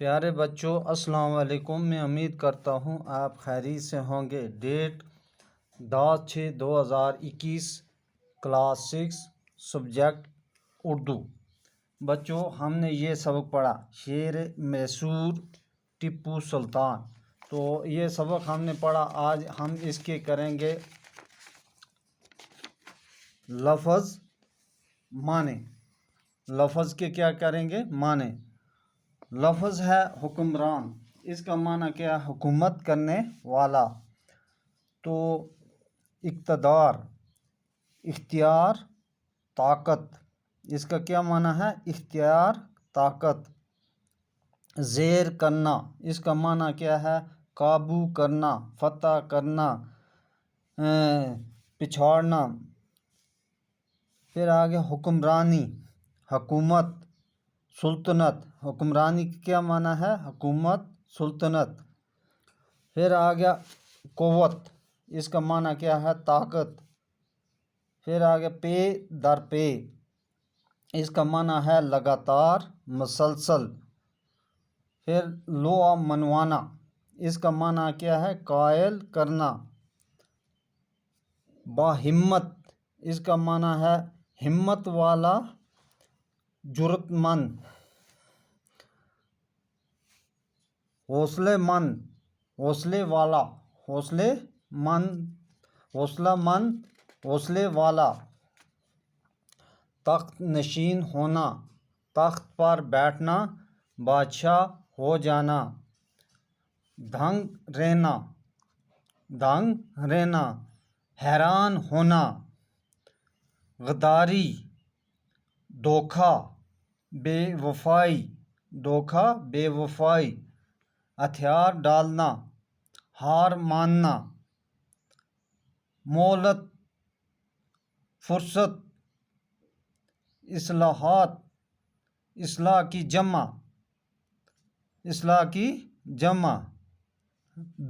پیارے بچوں السلام علیکم۔ میں امید کرتا ہوں آپ خیریت سے ہوں گے۔ Date 10/6/2021 class 6 subject Urdu. بچوں ہم نے یہ سبق پڑھا شیر میسور ٹیپو سلطان، تو یہ سبق ہم نے پڑھا۔ آج ہم اس کے کریں گے لفظ معنی۔ لفظ کے کیا کریں گے؟ معنی۔ لفظ ہے حکمران، اس کا معنی کیا ہے؟ حکومت کرنے والا۔ تو اقتدار، اختیار، طاقت، اس کا کیا معنی ہے؟ اختیار، طاقت۔ زیر کرنا، اس کا معنی کیا ہے؟ قابو کرنا، فتح کرنا، پچھاڑنا۔ پھر آگے حکمرانی، حکومت، سلطنت۔ حکمرانی کی کیا معنی ہے؟ حکومت، سلطنت۔ پھر آگے قوت، اس کا معنی کیا ہے؟ طاقت۔ پھر آگے پے در پے، اس کا معنی ہے لگاتار، مسلسل۔ پھر لوح منوانا، اس کا معنی کیا ہے؟ قائل کرنا۔ باہمت، اس کا معنی ہے ہمت والا، جرأت مند۔ حوصلے مند، حوصلے والا، حوصلے مند، حوصلہ مند، حوصلے والا۔ تخت نشین ہونا، تخت پر بیٹھنا، بادشاہ ہو جانا۔ دنگ رہنا، دنگ رہنا، حیران ہونا۔ غداری، دھوکہ، بے وفائی، دھوکہ، بے وفائی۔ ہتھیار ڈالنا، ہار ماننا۔ مہلت، فرصت۔ اصلاحات، اصلاح کی جمع، اصلاح کی جمع۔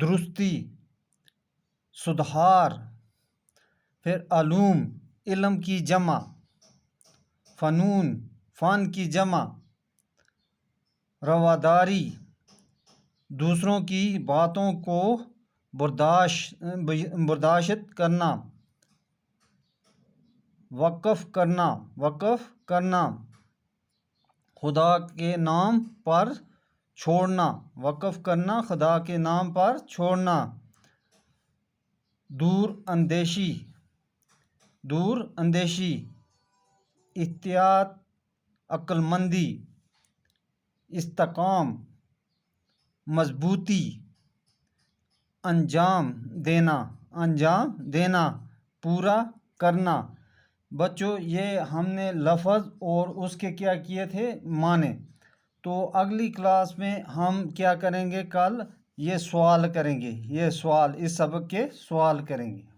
درستی، سدھار۔ پھر علوم، علم کی جمع۔ فنون، فن کی جمع۔ رواداری، دوسروں کی باتوں کو برداشت کرنا۔ وقف کرنا، وقف کرنا۔ خدا کے نام پر چھوڑنا، وقف کرنا، خدا کے نام پر چھوڑنا۔ دور اندیشی، دور اندیشی۔ احتیاط، عقل مندی۔ استحکام، مضبوطی۔ انجام دینا، انجام دینا، پورا کرنا۔ بچوں یہ ہم نے لفظ اور اس کے کیا کیے تھے؟ معنی۔ تو اگلی کلاس میں ہم کیا کریں گے؟ کل یہ سوال کریں گے، یہ سوال، اس سبق کے سوال کریں گے۔